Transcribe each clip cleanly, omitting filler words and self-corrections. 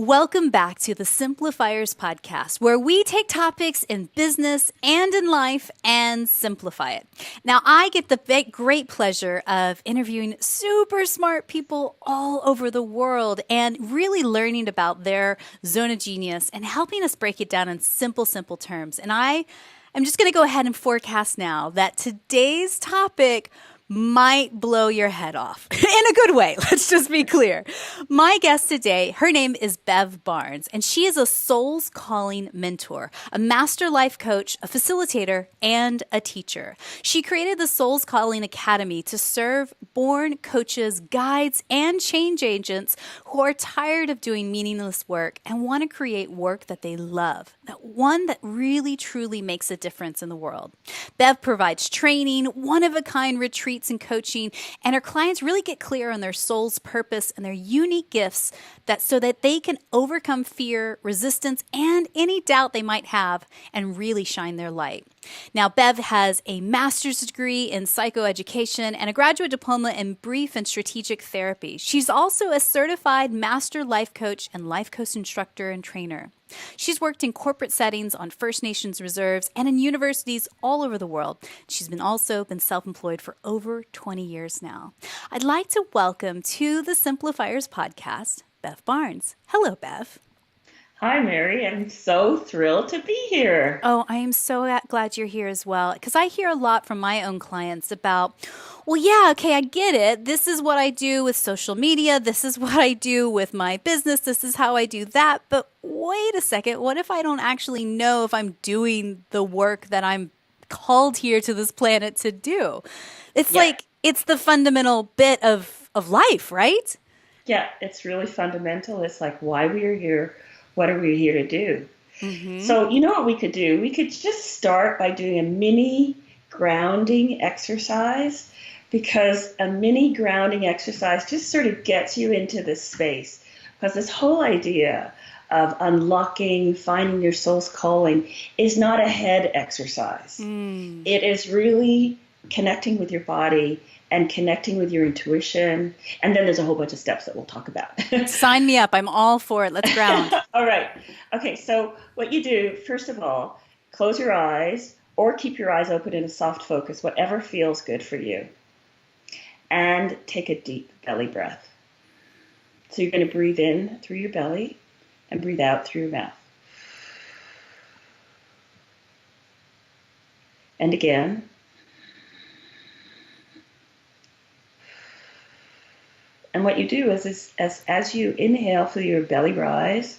Welcome back to the Simplifiers podcast, where we take topics in business and in life and simplify it. Now, I get the great pleasure of interviewing super smart people all over the world and really learning about their zone of genius and helping us break it down in simple terms. And I'm just going to go ahead and forecast now that today's topic might blow your head off in a good way. Let's just be clear. My guest today, her name is Bev Barnes, and she is a Soul's Calling mentor, a master life coach, a facilitator, and a teacher. She created the Soul's Calling Academy to serve born coaches, guides, and change agents who are tired of doing meaningless work and want to create work that they love, that one that really truly makes a difference in the world. Bev provides training, one-of-a-kind retreats, and coaching, and her clients really get clear on their soul's purpose and their unique gifts so that they can overcome fear, resistance, and any doubt they might have and really shine their light. Now, Bev has a master's degree in psychoeducation and a graduate diploma in brief and strategic therapy. She's also a certified master life coach and life coach instructor and trainer. She's worked in corporate settings on First Nations reserves and in universities all over the world. She's also been self-employed for over 20 years now. I'd like to welcome to the Simplifiers podcast, Bev Barnes. Hello, Bev. Hi, Mary. I'm so thrilled to be here. Oh, I am so glad you're here as well, because I hear a lot from my own clients about, well, yeah, okay, I get it. This is what I do with social media. This is what I do with my business. This is how I do that. But wait a second. What if I don't actually know if I'm doing the work that I'm called here to this planet to do? It's like, it's the fundamental bit of life, right? Yeah, it's really fundamental. It's like why we are here. What are we here to do? Mm-hmm. So you know what we could do? We could just start by doing a mini grounding exercise, because a mini grounding exercise just sort of gets you into this space. Because this whole idea of unlocking, finding your soul's calling is not a head exercise. It is really connecting with your body and connecting with your intuition. And then there's a whole bunch of steps that we'll talk about. Sign me up. I'm all for it. Let's ground. All right. Okay. So what you do, first of all, close your eyes or keep your eyes open in a soft focus, whatever feels good for you. And take a deep belly breath. So you're going to breathe in through your belly and breathe out through your mouth. And again. And what you do is as you inhale, feel your belly rise.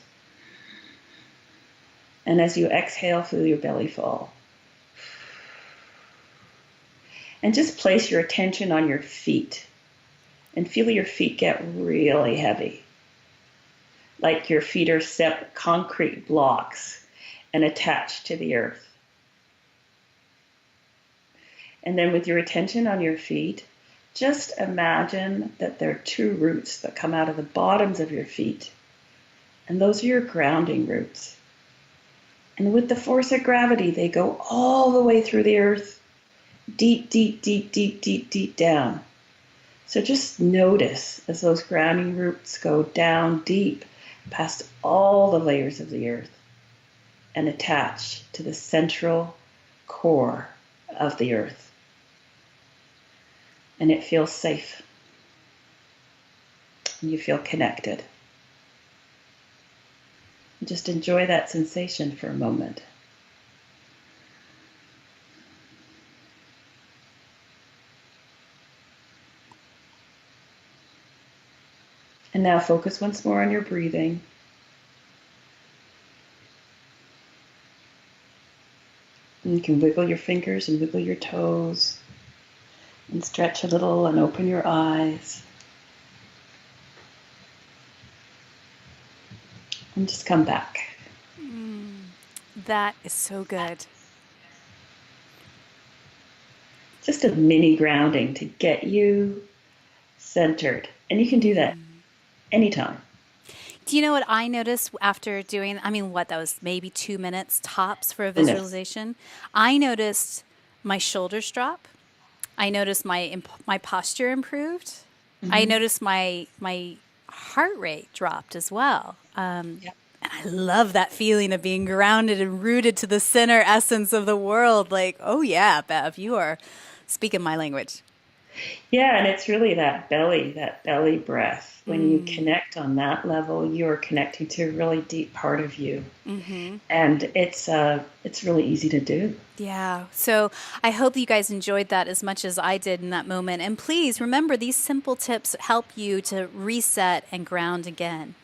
And as you exhale, feel your belly fall. And just place your attention on your feet. And feel your feet get really heavy. Like your feet are concrete blocks and attached to the earth. And then with your attention on your feet, just imagine that there are two roots that come out of the bottoms of your feet. And those are your grounding roots. And with the force of gravity, they go all the way through the earth, deep, deep, deep, deep, deep, deep down. So just notice as those grounding roots go down deep, past all the layers of the earth, and attach to the central core of the earth. And it feels safe. And you feel connected. And just enjoy that sensation for a moment. And now focus once more on your breathing. And you can wiggle your fingers and wiggle your toes. And stretch a little and open your eyes. And just come back. That is so good. Just a mini grounding to get you centered. And you can do that anytime. Do you know what I noticed after doing, that was maybe 2 minutes tops for a visualization? I noticed my shoulders drop. I noticed my posture improved. Mm-hmm. I noticed my heart rate dropped as well. Yeah. And I love that feeling of being grounded and rooted to the center essence of the world. Like, oh yeah, Bev, you are speaking my language. Yeah, and it's really that belly breath. When you connect on that level, you're connecting to a really deep part of you. And it's really easy to do. Yeah. So I hope you guys enjoyed that as much as I did in that moment. And please remember, these simple tips help you to reset and ground again.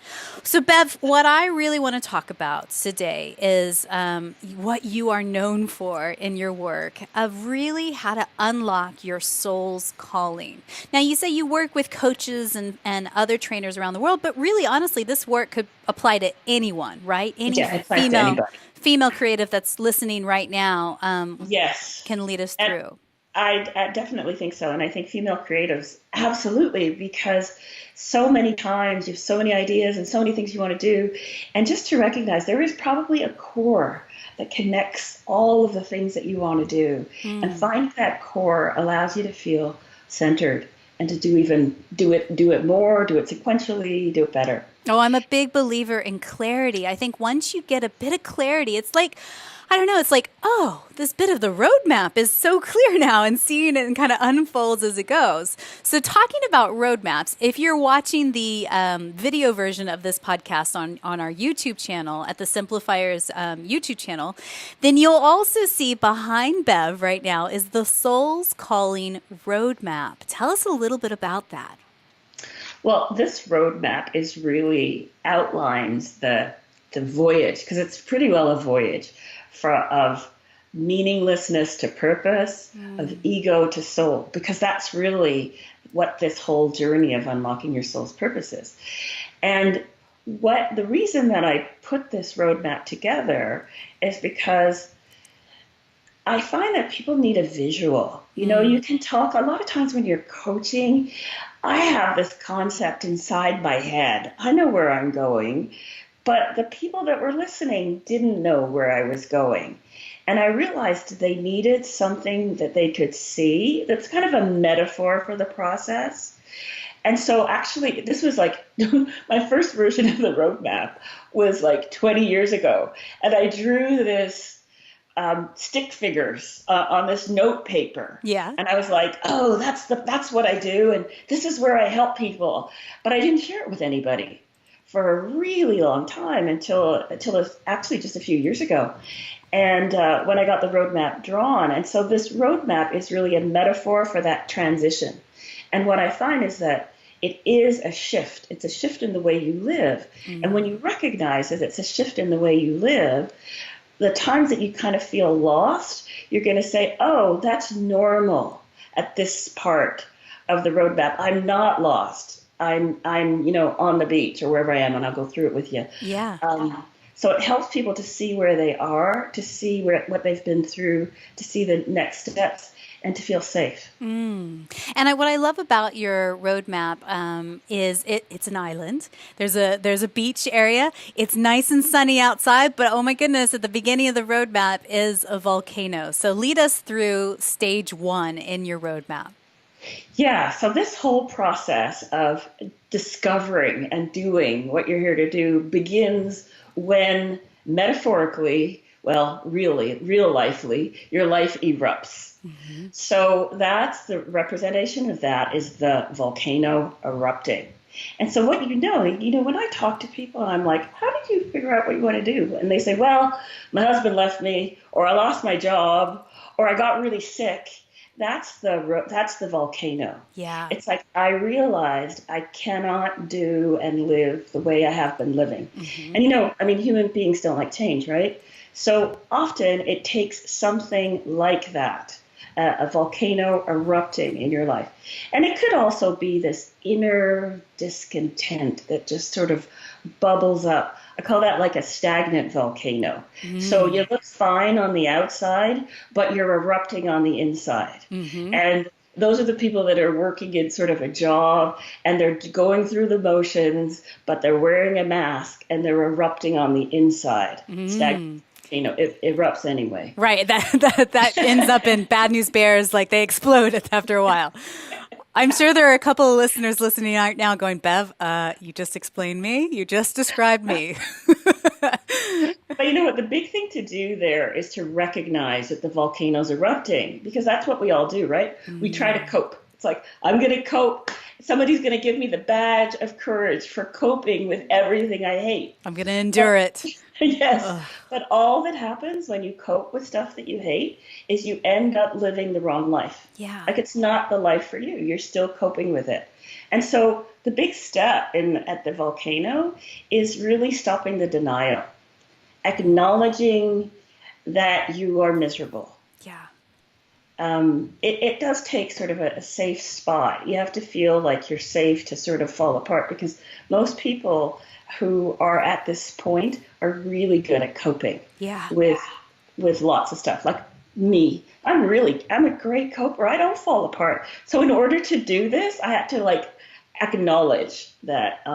So, Bev, what I really want to talk about today is what you are known for in your work of really how to unlock your soul's calling. Now, you say you work with coaches and other trainers around the world, but really, honestly, this work could apply to anyone, right? Any Yeah, it applies to anybody. female creative that's listening right now Yes. can lead us And through. I definitely think so. And I think female creatives, absolutely, because so many times you have so many ideas and so many things you want to do. And just to recognize there is probably a core that connects all of the things that you want to do. And finding that core allows you to feel centered and to do it more, do it sequentially, do it better. Oh, I'm a big believer in clarity. I think once you get a bit of clarity, it's like, I don't know, it's like, oh, this bit of the roadmap is so clear now, and seeing it and kind of unfolds as it goes. So talking about roadmaps, if you're watching the video version of this podcast on our YouTube channel, at the Simplifiers YouTube channel, then you'll also see behind Bev right now is the Soul's Calling Roadmap. Tell us a little bit about that. Well, this roadmap is really outlines the voyage, because it's pretty well a voyage of meaninglessness to purpose, of ego to soul, because that's really what this whole journey of unlocking your soul's purpose is. And the reason that I put this roadmap together is because I find that people need a visual. You know, you can talk a lot of times when you're coaching. I have this concept inside my head. I know where I'm going, but the people that were listening didn't know where I was going. And I realized they needed something that they could see that's kind of a metaphor for the process. And so actually, this was like my first version of the roadmap was like 20 years ago. And I drew this stick figures on this note paper. Yeah. And I was like, oh, that's what I do. And this is where I help people. But I didn't share it with anybody for a really long time until actually just a few years ago. And when I got the roadmap drawn. And so this roadmap is really a metaphor for that transition. And what I find is that it is a shift. It's a shift in the way you live. And when you recognize that it's a shift in the way you live, the times that you kind of feel lost, you're going to say, oh, that's normal at this part of the roadmap. I'm not lost. I'm on the beach or wherever I am, and I'll go through it with you. Yeah. So it helps people to see where they are, to see what they've been through, to see the next steps, and to feel safe. And what I love about your roadmap is it's an island. There's a beach area. It's nice and sunny outside, but oh my goodness, at the beginning of the roadmap is a volcano. So lead us through stage 1 in your roadmap. Yeah, so this whole process of discovering and doing what you're here to do begins when metaphorically, well, really, real lifely, your life erupts. So that's the representation of that is the volcano erupting. And so what when I talk to people, I'm like, how did you figure out what you want to do? And they say, well, my husband left me, or I lost my job, or I got really sick. That's the volcano. Yeah. It's like I realized I cannot do and live the way I have been living. And human beings don't like change, right? So often it takes something like that, a volcano erupting in your life. And it could also be this inner discontent that just sort of bubbles up. I call that like a stagnant volcano. So you look fine on the outside, but you're erupting on the inside. And those are the people that are working in sort of a job and they're going through the motions, but they're wearing a mask and they're erupting on the inside. Stagnant. It erupts anyway. Right. That ends up in bad news bears, like they explode after a while. I'm sure there are a couple of listeners listening right now going, Bev, you just explained me. You just described me. But you know what? The big thing to do there is to recognize that the volcano's erupting, because that's what we all do, right? We try to cope. It's like, I'm going to cope. Somebody's going to give me the badge of courage for coping with everything I hate. I'm going to endure it. Yes. Ugh. But all that happens when you cope with stuff that you hate is you end up living the wrong life. Yeah. Like it's not the life for you. You're still coping with it. And so the big step at the volcano is really stopping the denial, acknowledging that you are miserable. Yeah. It does take sort of a safe spot. You have to feel like you're safe to sort of fall apart, because most people who are at this point are really good at coping with lots of stuff. Like me, I'm a great coper. I don't fall apart. So in order to do this, I had to like acknowledge that,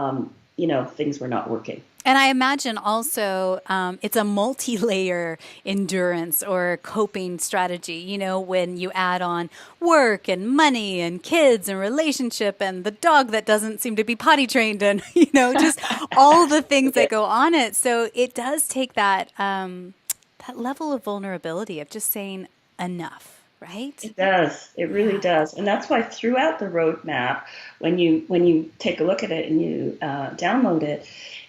things were not working. And I imagine also it's a multi-layer endurance or coping strategy, when you add on work and money and kids and relationship and the dog that doesn't seem to be potty trained and, just all the things that go on it. So it does take that level of vulnerability of just saying enough. Right? It does. It really does. And that's why throughout the roadmap, when you take a look at it and you download it,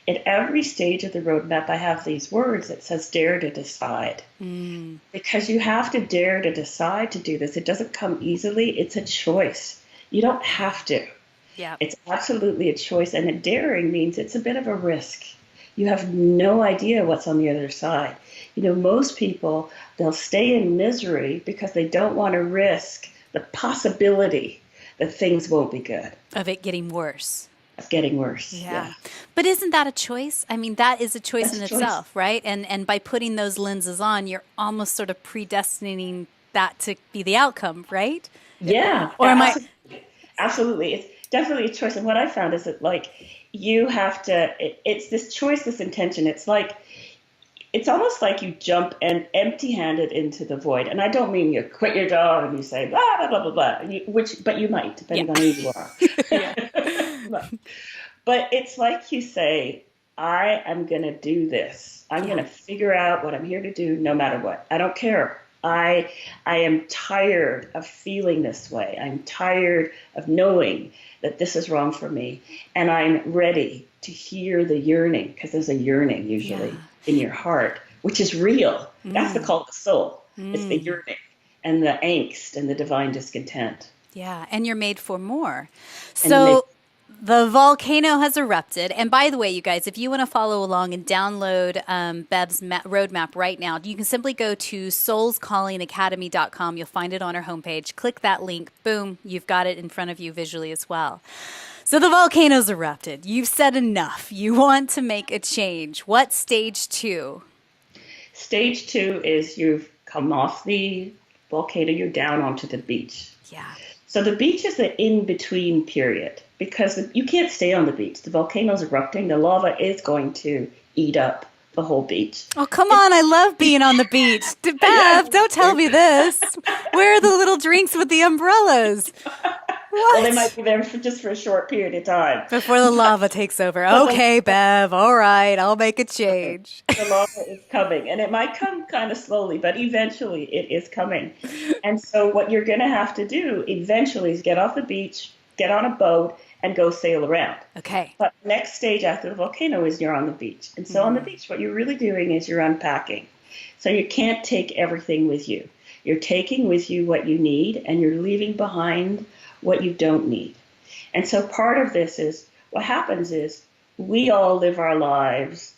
at every stage of the roadmap, I have these words that says dare to decide. Because you have to dare to decide to do this. It doesn't come easily. It's a choice. You don't have to. Yeah. It's absolutely a choice. And a daring means it's a bit of a risk. You have no idea what's on the other side. Most people, they'll stay in misery because they don't want to risk the possibility that things won't be good. Of it getting worse. Of getting worse. Yeah. But isn't that a choice? I mean, that is a choice in itself, right? And by putting those lenses on, you're almost sort of predestining that to be the outcome, right? Yeah. Or am I? Absolutely. It's definitely a choice. And what I found is that, like, you have to, it's this choice, this intention. It's almost like you jump and empty-handed into the void. And I don't mean you quit your job and you say, blah, blah, blah, blah, blah, but you might, depending on who you are. But it's like you say, I am going to do this. I'm going to figure out what I'm here to do no matter what. I don't care. I am tired of feeling this way. I'm tired of knowing that this is wrong for me. And I'm ready to hear the yearning, because there's a yearning usually in your heart, which is real. That's the call of the soul. It's the yearning and the angst and the divine discontent. Yeah, and you're made for more. So the volcano has erupted. And by the way, you guys, if you want to follow along and download Bev's roadmap right now, you can simply go to soulscallingacademy.com. You'll find it on our homepage. Click that link. Boom. You've got it in front of you visually as well. So the volcano's erupted. You've said enough. You want to make a change. What's stage 2? Stage 2 is you've come off the volcano. You're down onto the beach. Yeah. So the beach is the in-between period, because you can't stay on the beach. The volcano's erupting. The lava is going to eat up the whole beach. Oh, come on. I love being on the beach. Bev, don't tell me this. Where are the little drinks with the umbrellas? What? Well, they might be there just for a short period of time. Before the lava takes over. Okay, Bev. All right. I'll make a change. The lava is coming, and it might come kind of slowly, but eventually it is coming. And so what you're going to have to do eventually is get off the beach, get on a boat, and go sail around. Okay. But the next stage after the volcano is you're on the beach. And so on the beach, what you're really doing is you're unpacking. So you can't take everything with you. You're taking with you what you need, and you're leaving behind what you don't need. And so part of this is, what happens is we all live our lives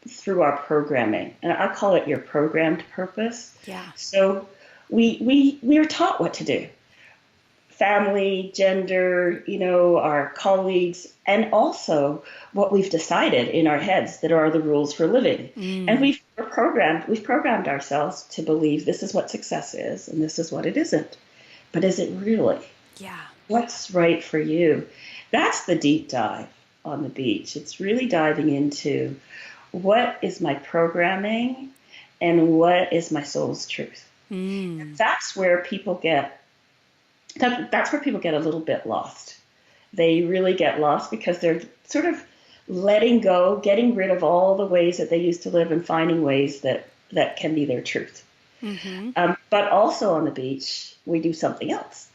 through our programming. And I call it your programmed purpose. Yeah. So we are taught what to do. Family, gender, our colleagues, and also what we've decided in our heads that are the rules for living. And we've programmed ourselves to believe this is what success is and this is what it isn't. But is it really? Yeah. What's right for you? That's the deep dive on the beach. It's really diving into what is my programming and what is my soul's truth. And that's where people get that's where people get a little bit lost. They really get lost because they're sort of letting go, getting rid of all the ways that they used to live and finding ways that can be their truth. But also on the beach, we do something else.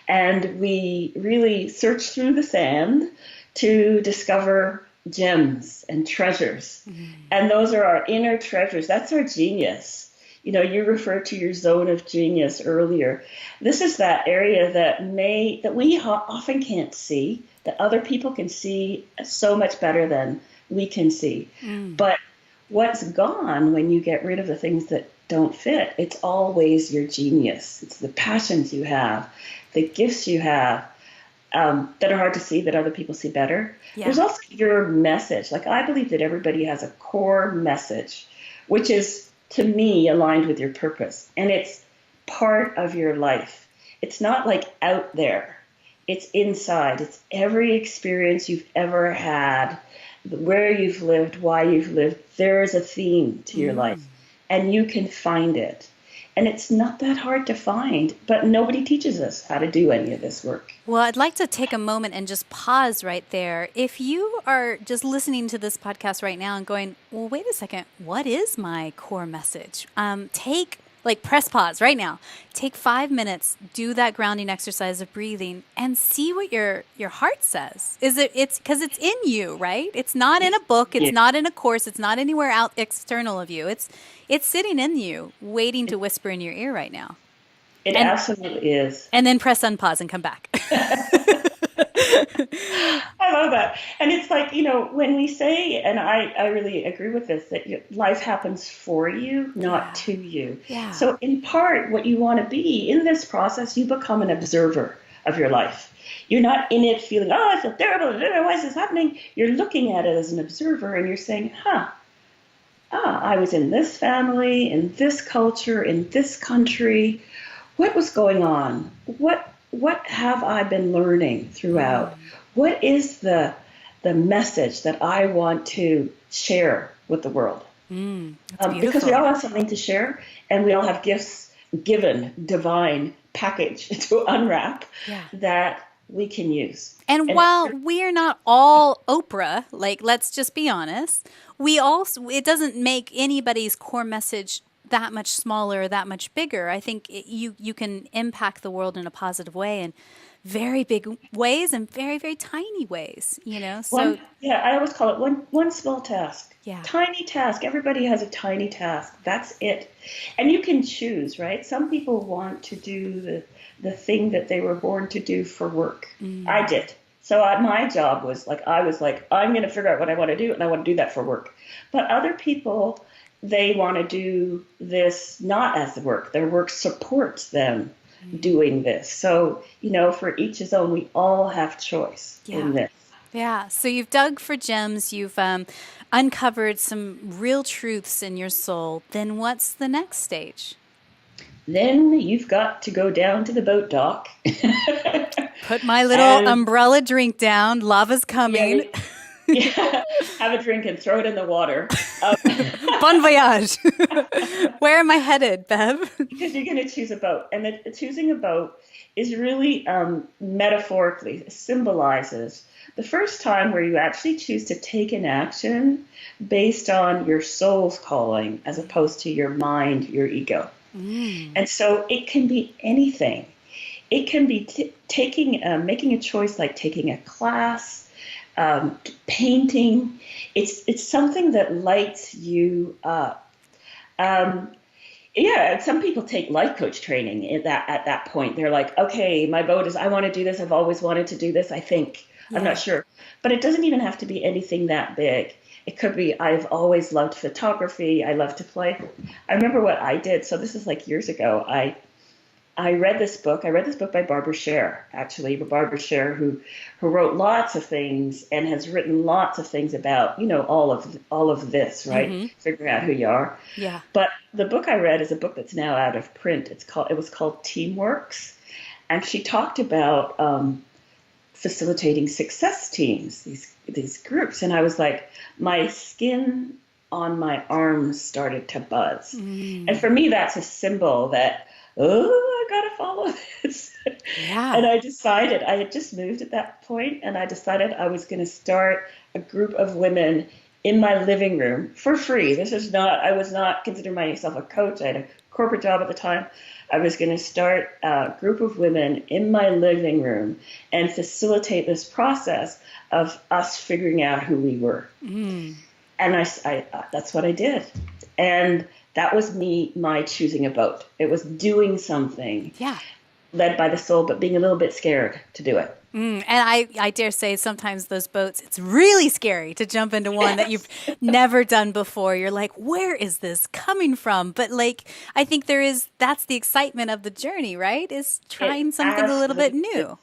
And we really search through the sand to discover gems and treasures. And those are our inner treasures. That's our genius. You know, you referred to your zone of genius earlier. This is that area that we often can't see, that other people can see so much better than we can see. But what's gone when you get rid of the things that don't fit, it's always your genius. It's the passions you have, the gifts you have, that are hard to see, that other people see better. Yeah. There's also your message. Like, I believe that everybody has a core message, which is, to me, aligned with your purpose. And it's part of your life. It's not like out there. It's inside. It's every experience you've ever had, where you've lived, why you've lived. There is a theme to your life, and you can find it. And it's not that hard to find, but nobody teaches us how to do any of this work. Well, I'd like to take a moment and just pause right there. If you are just listening to this podcast right now and going, well, wait a second, what is my core message? Press pause right now. Take 5 minutes, do that grounding exercise of breathing, and see what your heart says. It's because it's in you, right? It's not in a book. It's not in a course. It's not anywhere out external of you. It's sitting in you, waiting to whisper in your ear right now. It absolutely is. And then press unpause and come back. I love that. And it's like, you know, when we say, and I really agree with this, that life happens for you, not to you. Yeah. So in part, what you want to be in this process, you become an observer of your life. You're not in it feeling, oh, I feel terrible, why is this happening? You're looking at it as an observer and you're saying, I was in this family, in this culture, in this country. What was going on? What have I been learning throughout? What is the message that I want to share with the world? Because we all have something to share, and we all have gifts given, divine package to unwrap that we can use. And while we are not all Oprah, like, let's just be honest, it doesn't make anybody's core message that much smaller or that much bigger. I think you can impact the world in a positive way in very big ways and very, very tiny ways, you know? So I always call it one small task. Yeah. Tiny task. Everybody has a tiny task. That's it. And you can choose, right? Some people want to do the thing that they were born to do for work. I did. So my job was I'm going to figure out what I want to do, and I want to do that for work. But other people, they want to do this not as work. Their work supports them doing this. So, you know, for each his own, we all have choice in this. Yeah. So you've dug for gems. You've uncovered some real truths in your soul. Then what's the next stage? Then you've got to go down to the boat dock. Put my little umbrella drink down. Lava's coming. Yeah, have a drink and throw it in the water. Bon voyage. Where am I headed, Bev? Because you're going to choose a boat. And choosing a boat is really metaphorically symbolizes the first time where you actually choose to take an action based on your soul's calling as opposed to your mind, your ego. And so it can be anything. It can be making a choice like taking a class, painting. It's something that lights you up. Some people take life coach training at that point. They're like, okay, my boat is, I want to do this. I've always wanted to do this. I think, I'm not sure, but it doesn't even have to be anything that big. It could be, I've always loved photography. I love to play. I remember what I did. So this is like years ago. I read this book. I read this book by Barbara Sher, actually. Barbara Sher, who wrote lots of things and has written lots of things about, you know, all of this, right? Figuring out who you are. Yeah. But the book I read is a book that's now out of print. It was called Teamworks, and she talked about facilitating success teams, these groups, and I was like, my skin on my arms started to buzz, and for me, that's a symbol that, I got to follow this. Yeah. And I had just moved at that point, and I decided I was going to start a group of women in my living room for free. I was not considering myself a coach. I had a corporate job at the time. I was going to start a group of women in my living room and facilitate this process of us figuring out who we were. And that's what I did. And that was my choosing a boat. It was doing something led by the soul, but being a little bit scared to do it. And I dare say sometimes those boats, it's really scary to jump into one that you've never done before. You're like, where is this coming from? But like, I think that's the excitement of the journey, right? Is trying something a little bit new.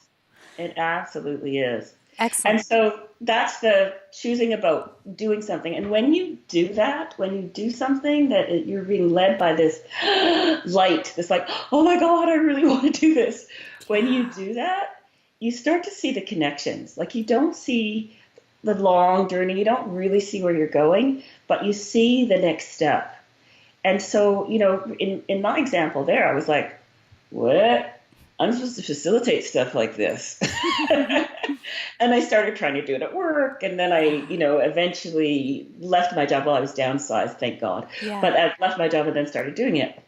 It absolutely is. Excellent. And so that's the choosing a boat, doing something. And when you do that, when you do something that you're being led by this light, this like, oh my God, I really want to do this. When you do that, you start to see the connections. Like you don't see the long journey. You don't really see where you're going, but you see the next step. And so, in my example there, I was like, what? I'm supposed to facilitate stuff like this. And I started trying to do it at work. And then I, eventually left my job. Well, I was downsized, thank God. Yeah. But I left my job and then started doing it,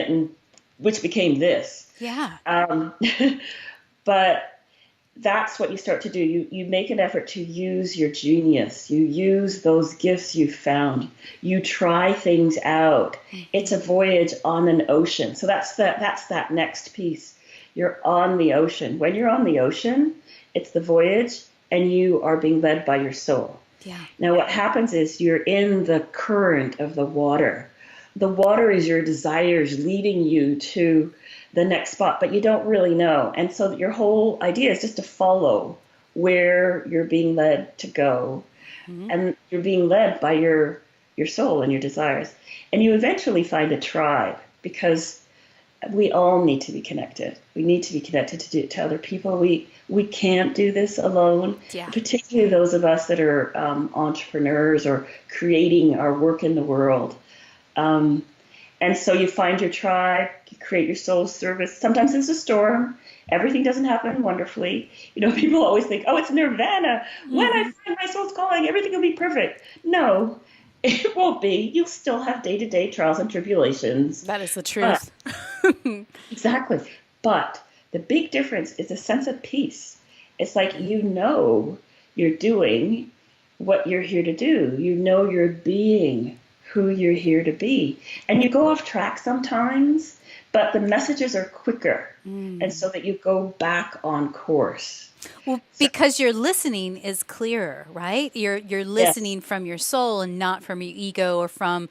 and which became this. Yeah. But that's what you start to do. You make an effort to use your genius. You use those gifts you found. You try things out. It's a voyage on an ocean. So that's that next piece. You're on the ocean. When you're on the ocean, it's the voyage, and you are being led by your soul. Yeah. Now what happens is you're in the current of the water. The water is your desires leading you to the next spot, but you don't really know. And so your whole idea is just to follow where you're being led to go. Mm-hmm. And you're being led by your soul and your desires. And you eventually find a tribe, because we all need to be connected. We need to be connected to other people. We can't do this alone, particularly those of us that are entrepreneurs or creating our work in the world. And so you find your tribe, you create your soul service. Sometimes it's a storm. Everything doesn't happen wonderfully. People always think, oh, it's nirvana. When I find my soul's calling, everything will be perfect. No, it won't be. You'll still have day-to-day trials and tribulations. That is the truth. Exactly. But the big difference is a sense of peace. It's like you're doing what you're here to do. You're being who you're here to be. And you go off track sometimes, but the messages are quicker. And so that you go back on course. Well, because your listening is clearer, right? You're listening from your soul and not from your ego or from,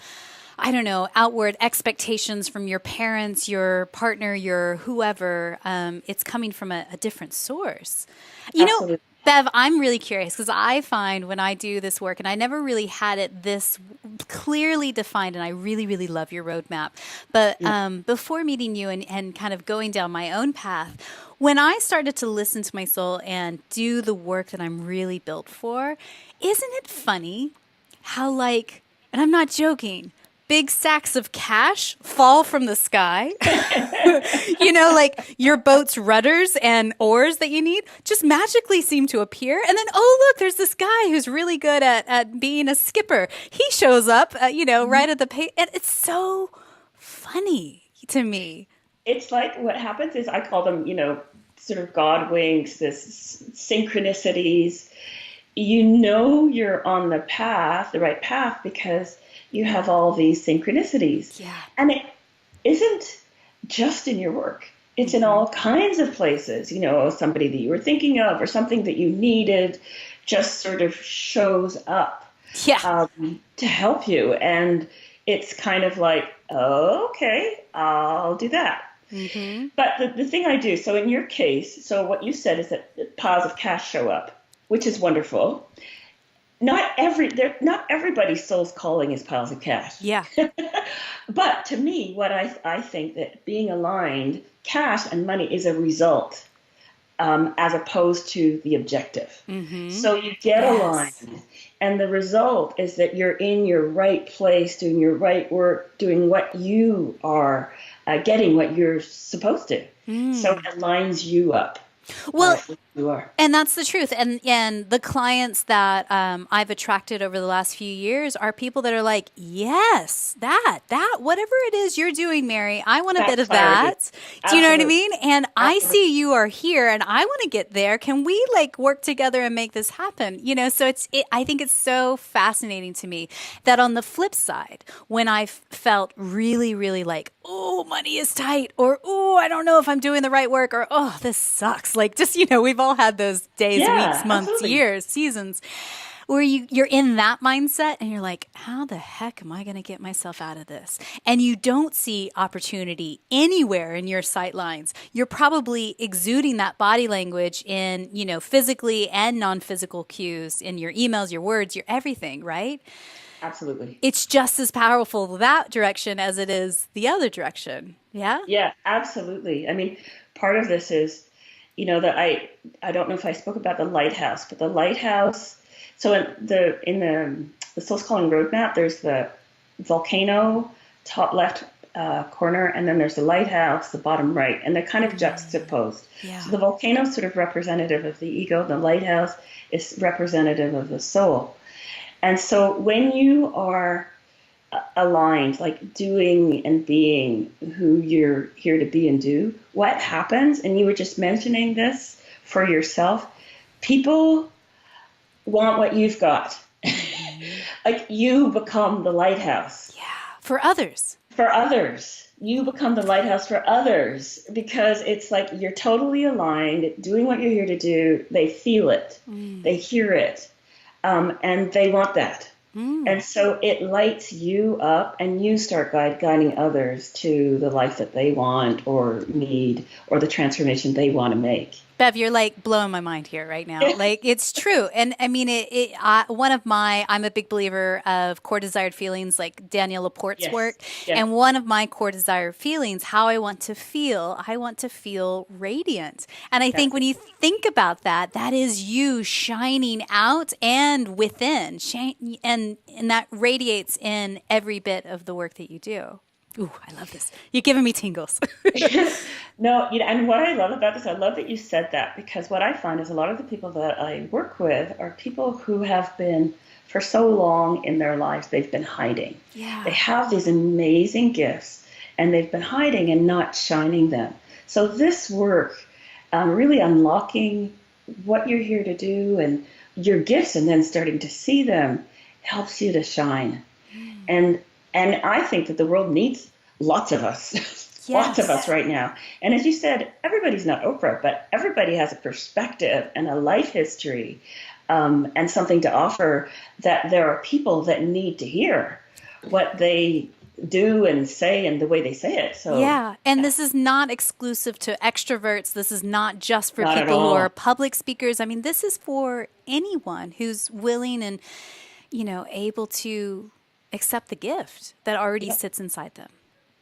I don't know, outward expectations from your parents, your partner, your whoever. It's coming from a different source. Absolutely. Bev, I'm really curious because I find when I do this work, and I never really had it this clearly defined, and I really, really love your roadmap. But before meeting you and kind of going down my own path, when I started to listen to my soul and do the work that I'm really built for, isn't it funny how and I'm not joking, big sacks of cash fall from the sky? Like your boat's rudders and oars that you need just magically seem to appear. And then, oh, look, there's this guy who's really good at being a skipper. He shows up, right at the pay. And it's so funny to me. It's like what happens is I call them, sort of God winks, this synchronicities. You're on the right path, because you have all these synchronicities. Yeah. And it isn't just in your work. It's in all kinds of places. Somebody that you were thinking of or something that you needed just sort of shows up to help you. And it's kind of like, oh, okay, I'll do that. Mm-hmm. But the thing I do, so in your case, so what you said is that piles of cash show up, which is wonderful. Not everybody's soul's calling is piles of cash. Yeah. But to me, what I think that being aligned, cash and money is a result as opposed to the objective. So you get Yes. aligned, and the result is that you're in your right place, doing your right work, doing what you are, getting what you're supposed to. So it aligns you up Well, with who you are. and that's the truth. And the clients that I've attracted over the last few years are people that are like, yes, that, whatever it is you're doing, Mary, I want a bit That's of clarity. that. Do you know what I Absolutely. mean? And I Absolutely. see you are here and I want to get there. Can we like work together and make this happen? You know, so I think it's so fascinating to me that on the flip side, when I felt really, really like, oh, money is tight, or oh, I don't know if I'm doing the right work, or oh, this sucks. Like just, we've all had those days, weeks, Yeah, months, absolutely. years, seasons where you're in that mindset and you're like, how the heck am I going to get myself out of this? And you don't see opportunity anywhere in your sight lines. You're probably exuding that body language in, physically and non-physical cues in your emails, your words, your everything, right? Absolutely. It's just as powerful that direction as it is the other direction. Yeah? Yeah, absolutely. I mean, part of this is, that I don't know if I spoke about the lighthouse, but the lighthouse. So in the Soul's Calling roadmap, there's the volcano top left corner, and then there's the lighthouse, the bottom right, and they're kind of juxtaposed. Yeah. So the volcano is sort of representative of the ego. The lighthouse is representative of the soul. And so when you are aligned, like doing and being who you're here to be and do, what happens, and you were just mentioning this for yourself, people want what you've got. Like you become the lighthouse. Yeah. For others. For others. You become the lighthouse for others because it's like you're totally aligned, doing what you're here to do. They feel it. They hear it. And they want that. And so it lights you up and you start guiding others to the life that they want or need or the transformation they want to make. Bev, you're like blowing my mind here right now. Like it's true. And I mean, I'm a big believer of core desired feelings, like Daniel Laporte's work. Yes. And one of my core desired feelings, how I want to feel radiant. And I think when you think about that, that is you shining out and within, and that radiates in every bit of the work that you do. Ooh, I love this. You're giving me tingles. No, and what I love about this, I love that you said that, because what I find is a lot of the people that I work with are people who have been, for so long in their lives, they've been hiding. Yeah. They have these amazing gifts, and they've been hiding and not shining them. So this work, really unlocking what you're here to do and your gifts, and then starting to see them, helps you to shine. And I think that the world needs lots of us. Lots of us right now. And as you said, everybody's not Oprah, but everybody has a perspective and a life history and something to offer that there are people that need to hear what they do and say and the way they say it. So yeah, and this is not exclusive to extroverts. This is not just for Not at people who all. are public speakers. I mean, this is for anyone who's willing and, able to accept the gift that already sits inside them.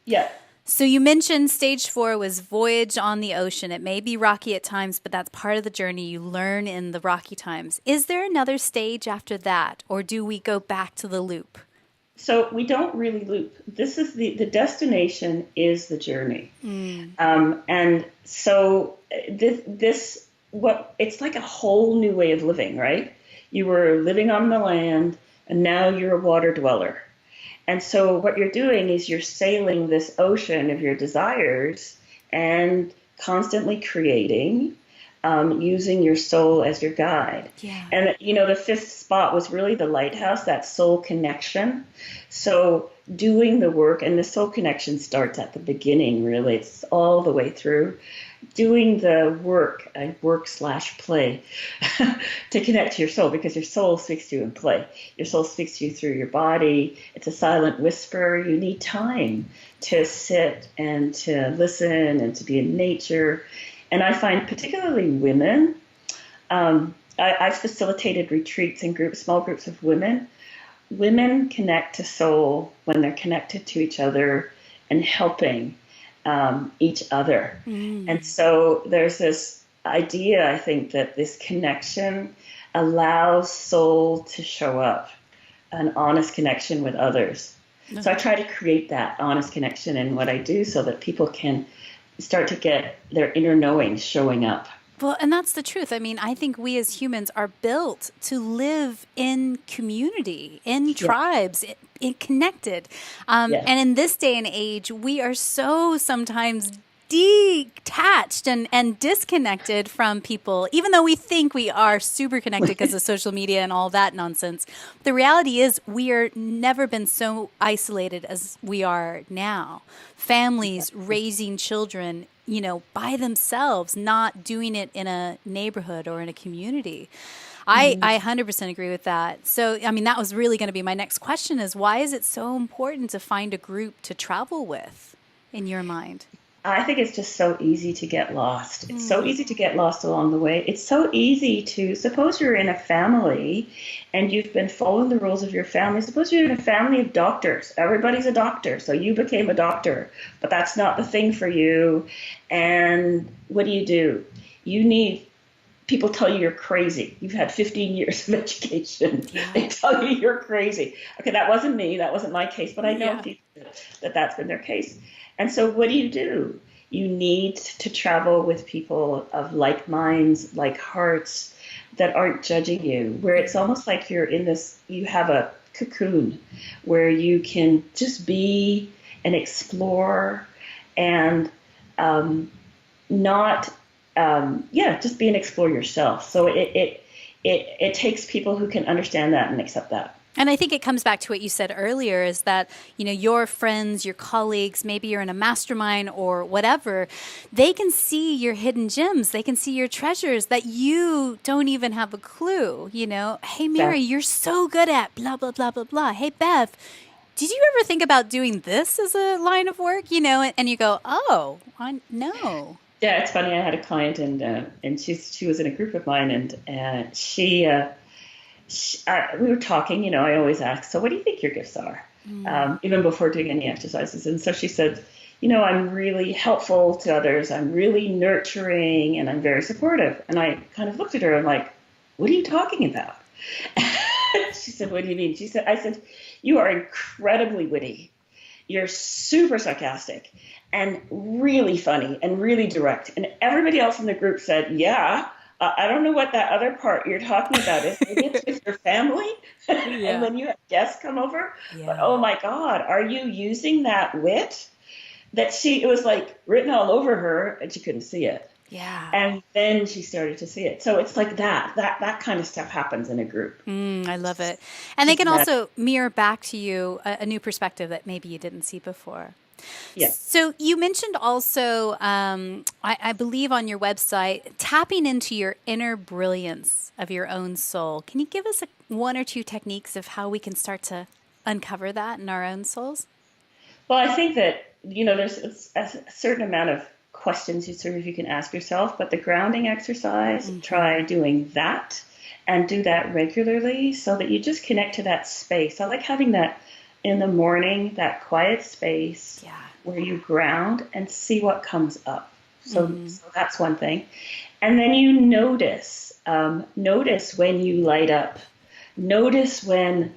Yeah. So you mentioned stage 4 was voyage on the ocean. It may be rocky at times, but that's part of the journey. You learn in the rocky times. Is there another stage after that, or do we go back to the loop? So we don't really loop. This is the destination is the journey. And so it's like a whole new way of living, right? You were living on the land and now you're a water dweller. And so what you're doing is you're sailing this ocean of your desires and constantly creating, using your soul as your guide. Yeah. And, the 5th spot was really the lighthouse, that soul connection. So doing the work, and the soul connection starts at the beginning, really. It's all the way through. Doing the work/play to connect to your soul, because your soul speaks to you in play. Your soul speaks to you through your body. It's a silent whisper. You need time to sit and to listen and to be in nature. And I find particularly women, I've facilitated retreats in small groups of women. Women connect to soul when they're connected to each other and helping each other. And so there's this idea, I think, that this connection allows soul to show up, an honest connection with others. Okay. So I try to create that honest connection in what I do so that people can start to get their inner knowing showing up. Well, and that's the truth. I mean, I think we as humans are built to live in community, in tribes, in connected. And in this day and age, we are so sometimes detached and disconnected from people, even though we think we are super connected because of social media and all that nonsense. The reality is we are never been so isolated as we are now. Families raising children, by themselves, not doing it in a neighborhood or in a community. I 100% agree with that. So, I mean, that was really going to be my next question is why is it so important to find a group to travel with in your mind? I think it's just so easy to get lost. It's so easy to get lost along the way. It's so easy to, suppose you're in a family and you've been following the rules of your family. Suppose you're in a family of doctors. Everybody's a doctor, so you became a doctor, but that's not the thing for you. And what do? People tell you you're crazy. You've had 15 years of education. They tell you you're crazy. Okay, that wasn't me. That wasn't my case, but I know people that's been their case. And so what do? You need to travel with people of like minds, like hearts that aren't judging you, where it's almost like you have a cocoon where you can just be and explore and just be and explore yourself. So it takes people who can understand that and accept that. And I think it comes back to what you said earlier is that, your friends, your colleagues, maybe you're in a mastermind or whatever, they can see your hidden gems. They can see your treasures that you don't even have a clue. Hey, Mary, you're so good at blah, blah, blah, blah, blah. Hey, Bev, did you ever think about doing this as a line of work? And you go, oh, no. Yeah, it's funny. I had a client and she was in a group of mine and we were talking, I always ask, so what do you think your gifts are? Even before doing any exercises. And so she said, I'm really helpful to others. I'm really nurturing and I'm very supportive. And I kind of looked at her and like, what are you talking about? She said, what do you mean? I said, you are incredibly witty. You're super sarcastic and really funny and really direct. And everybody else in the group said, yeah. I don't know what that other part you're talking about is. Maybe it's with your family and when you have guests come over. Yeah. But oh my God, are you using that wit? It was like written all over her and she couldn't see it. Yeah. And then she started to see it. So it's like that kind of stuff happens in a group. I love it. And they can also mirror back to you a new perspective that maybe you didn't see before. Yes. So you mentioned also, I believe on your website, tapping into your inner brilliance of your own soul. Can you give us one or two techniques of how we can start to uncover that in our own souls? Well, I think that, there's a certain amount of questions you can ask yourself, but the grounding exercise, try doing that and do that regularly so that you just connect to that space. I like having that in the morning, that quiet space where you ground and see what comes up. So that's one thing. And then you notice when you light up. Notice when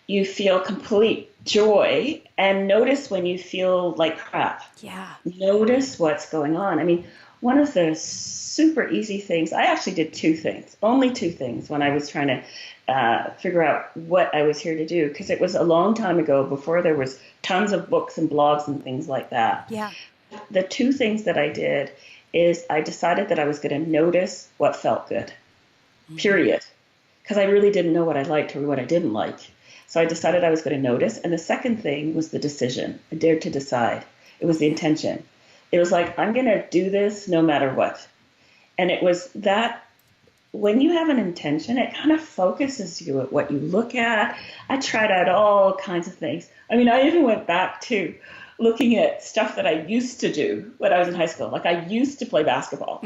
you feel complete joy and notice when you feel like crap. Yeah. Notice what's going on. I mean, one of the super easy things, I actually did only two things when I was trying to figure out what I was here to do, because it was a long time ago before there was tons of books and blogs and things like that. Yeah. The two things that I did is I decided that I was going to notice what felt good, period, because I really didn't know what I liked or what I didn't like. So I decided I was going to notice. And the second thing was the decision. I dared to decide. It was the intention. It was like, I'm going to do this no matter what. And it was that when you have an intention, it kind of focuses you at what you look at. I tried out all kinds of things. I mean, I even went back to looking at stuff that I used to do when I was in high school. Like I used to play basketball.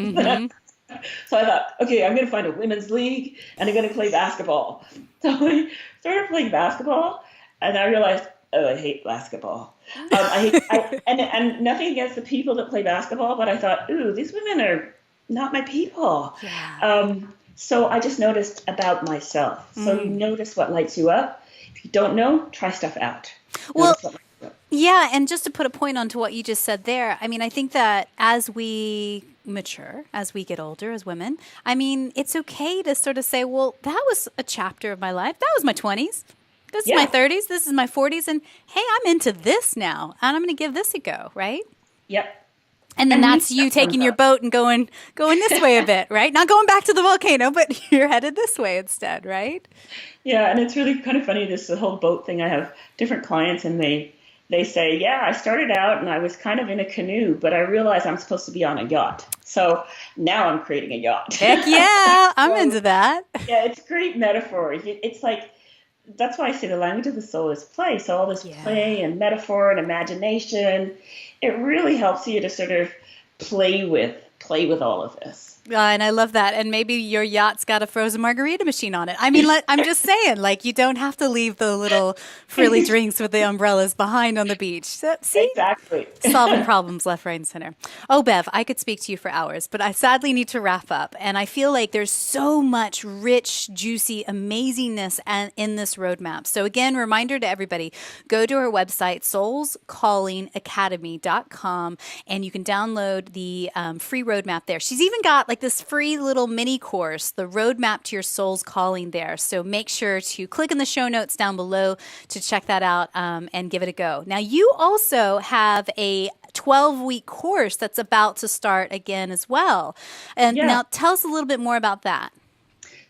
So I thought, okay, I'm going to find a women's league and I'm going to play basketball. So I started playing basketball and I realized, oh, I hate basketball. And nothing against the people that play basketball, but I thought, ooh, these women are not my people. Yeah. So I just noticed about myself. So you notice what lights you up. If you don't know, try stuff out. Well, Notice what lights you up. yeah, and just to put a point onto what you just said there, I mean, I think that as we mature, as we get older as women, I mean, it's okay to sort of say, well, that was a chapter of my life. That was my 20s. This is my Yeah. 30s. This is my 40s. And hey, I'm into this now. And I'm going to give this a go, right? Yep. And then And new that's you stuff comes taking your up. boat and going this way a bit, right? Not going back to the volcano, but you're headed this way instead, right? Yeah, and it's really kind of funny, this the whole boat thing. I have different clients and they say, yeah, I started out and I was kind of in a canoe, but I realized I'm supposed to be on a yacht. So now I'm creating a yacht. Heck yeah, I'm So, into that. yeah, it's great metaphors. It's like, that's why I say the language of the soul is play. So all this Yeah. play and metaphor and imagination, it really helps you to sort of play with all of this. And I love that. And maybe your yacht's got a frozen margarita machine on it. I mean, I'm just saying, like, you don't have to leave the little frilly drinks with the umbrellas behind on the beach. So, see? Exactly. Solving problems left, right, and center. Oh, Bev, I could speak to you for hours, but I sadly need to wrap up. And I feel like there's so much rich, juicy amazingness in this roadmap. So again, reminder to everybody, go to our website, soulscallingacademy.com, and you can download the free roadmap there. She's even got like this free little mini course, the roadmap to your soul's calling there. So make sure to click in the show notes down below to check that out and give it a go. Now, you also have a 12-week course that's about to start again as well. And Yeah. now tell us a little bit more about that.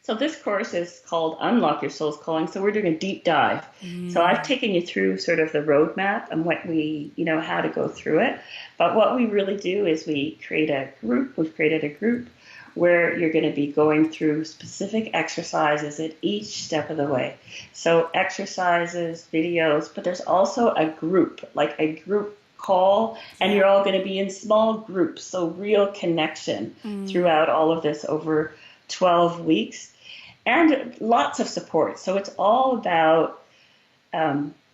So this course is called Unlock Your Soul's Calling. So we're doing a deep dive. So I've taken you through sort of the roadmap and what we, how to go through it. But what we really do is we create a group. We've created a group where you're going to be going through specific exercises at each step of the way. So exercises, videos, but there's also a group, like a group call, and you're all going to be in small groups. So real connection throughout all of this over 12 weeks. And lots of support. So it's all about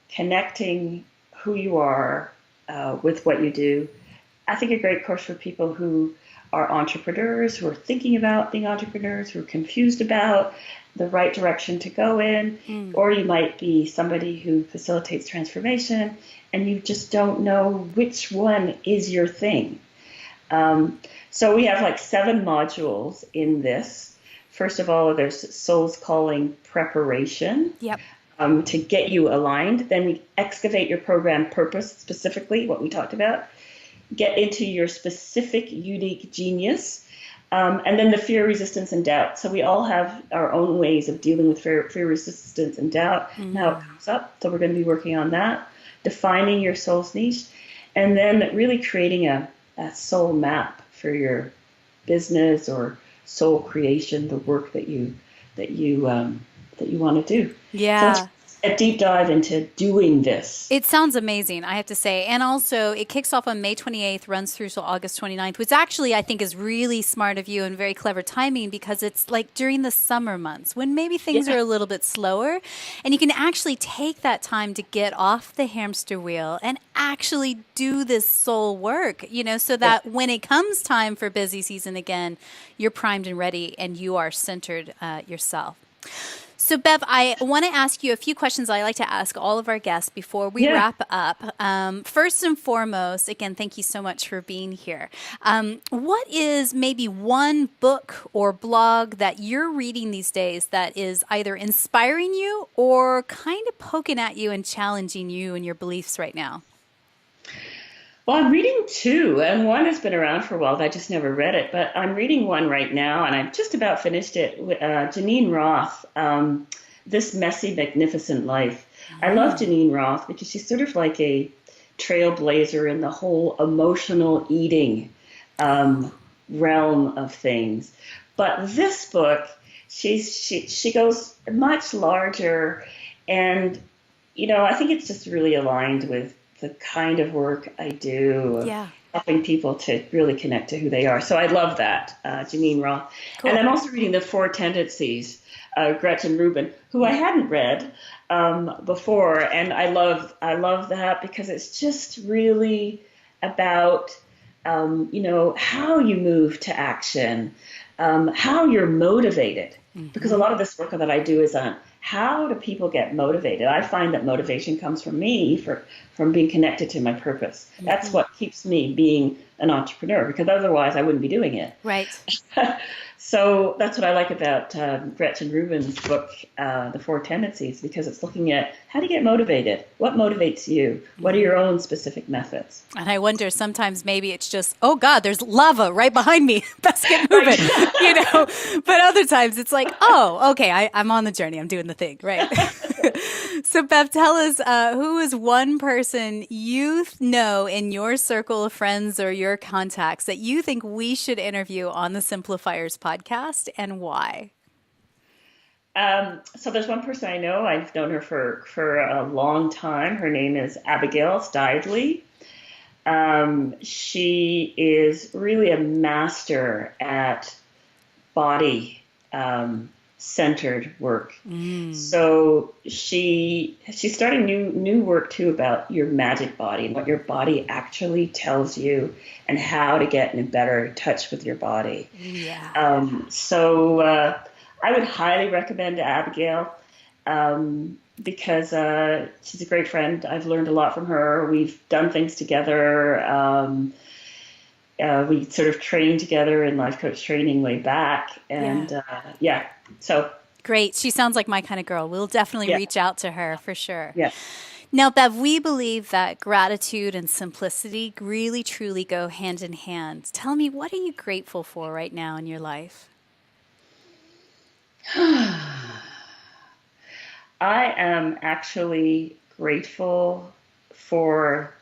connecting who you are with what you do. I think a great course for people who are entrepreneurs, who are thinking about being entrepreneurs, who are confused about the right direction to go in, or you might be somebody who facilitates transformation and you just don't know which one is your thing. So we have like 7 modules in this. First of all, there's Soul's Calling preparation. Yep. To get you aligned. Then we excavate your program purpose, specifically what we talked about. Get into your specific, unique genius. And then the fear, resistance, and doubt. So we all have our own ways of dealing with fear, resistance, and doubt, and how it comes up. So we're going to be working on that. Defining your soul's niche. And then really creating a soul map for your business or soul creation, the work that you want to do. Yeah. So it's a deep dive into doing this. It sounds amazing, I have to say. And also, it kicks off on May 28th, runs through till August 29th, which actually I think is really smart of you and very clever timing because it's like during the summer months when maybe things are a little bit slower. And you can actually take that time to get off the hamster wheel and actually do this soul work, so that when it comes time for busy season again, you're primed and ready and you are centered yourself. So, Bev, I want to ask you a few questions I like to ask all of our guests before we wrap up. First and foremost, again, thank you so much for being here. What is maybe one book or blog that you're reading these days that is either inspiring you or kind of poking at you and challenging you and your beliefs right now? Well, I'm reading 2, and one has been around for a while. I just never read it, but I'm reading one right now, and I've just about finished it. Janine Roth, This Messy, Magnificent Life. I love Janine Roth because she's sort of like a trailblazer in the whole emotional eating realm of things. But this book, she goes much larger, and I think it's just really aligned with the kind of work I do, helping people to really connect to who they are. So I love that, Janine Roth. Cool. And I'm also reading The 4 Tendencies, Gretchen Rubin, who I hadn't read before, and I love that because it's just really about how you move to action, how you're motivated. Because a lot of this work that I do is on how do people get motivated. I find that motivation comes from me, from being connected to my purpose. That's what keeps me being an entrepreneur, because otherwise I wouldn't be doing it. Right. So that's what I like about Gretchen Rubin's book, The Four Tendencies, because it's looking at how do you get motivated? What motivates you? What are your own specific methods? And I wonder sometimes maybe it's just, oh God, there's lava right behind me. Best get moving, But other times it's like, oh, okay, I'm on the journey. I'm doing the thing, right? So Bev, tell us, who is one person you know in your circle of friends or your contacts that you think we should interview on the Simplifiers podcast, and why? So there's one person I know. I've known her for a long time. Her name is Abigail Stidley. She is really a master at body centered work. So she's starting new work too about your magic body and what your body actually tells you and how to get in better touch with your body. So I would highly recommend Abigail because she's a great friend. I've learned a lot from her. We've done things together. We sort of trained together in life coach training way back. And so. Great. She sounds like my kind of girl. We'll definitely reach out to her for sure. Yeah. Now, Bev, we believe that gratitude and simplicity really, truly go hand in hand. Tell me, what are you grateful for right now in your life? I am actually grateful for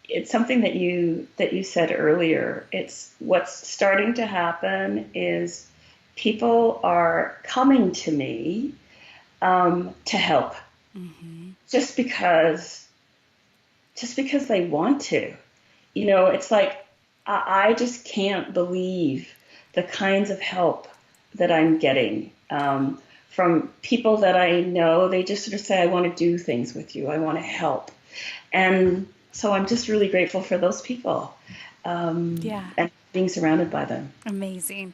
it's something that you said earlier. It's what's starting to happen is people are coming to me to help, just because they want to. It's like I just can't believe the kinds of help that I'm getting from people that I know. They just sort of say, I want to do things with you. I want to help. And so I'm just really grateful for those people and being surrounded by them. Amazing.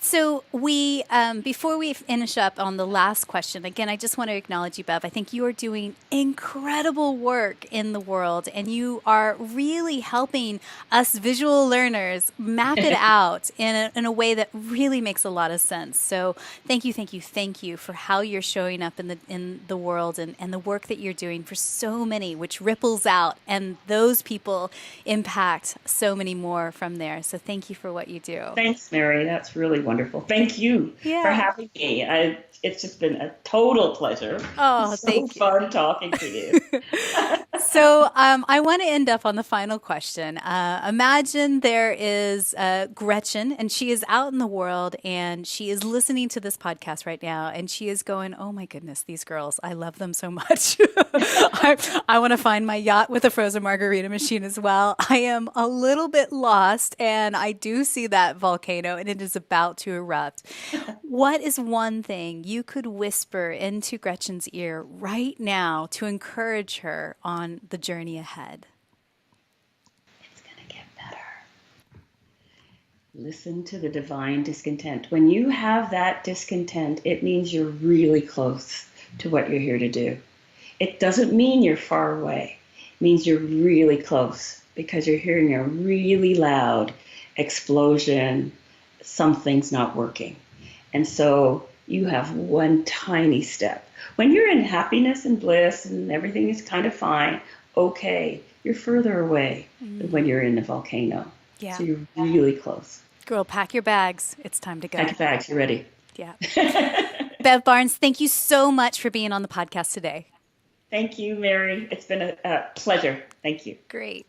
So we, before we finish up on the last question, again, I just want to acknowledge you, Bev. I think you are doing incredible work in the world, and you are really helping us visual learners map it out in a way that really makes a lot of sense. So thank you for how you're showing up in the world and the work that you're doing for so many, which ripples out, and those people impact so many more from there. So thank you for what you do. Thanks, Mary. That's really wonderful. Thank you for having me. It's just been a total pleasure. Oh, thank you. So fun talking to you. So I want to end up on the final question. Imagine there is Gretchen, and she is out in the world, and she is listening to this podcast right now, and she is going, oh my goodness, these girls, I love them so much. I want to find my yacht with a frozen margarita machine as well. I am a little bit lost, and I do see that volcano, and it is about to erupt. What is one thing you could whisper into Gretchen's ear right now to encourage her on the journey ahead? It's going to get better. Listen to the divine discontent. When you have that discontent, it means you're really close to what you're here to do. It doesn't mean you're far away. It means you're really close because you're hearing a really loud explosion. Something's not working. And so you have one tiny step. When you're in happiness and bliss and everything is kind of fine, okay, you're further away than when you're in the volcano. Yeah. So you're really close. Girl, pack your bags. It's time to go. Pack your bags. You're ready. Yeah. Bev Barnes, thank you so much for being on the podcast today. Thank you, Mary. It's been a pleasure. Thank you. Great.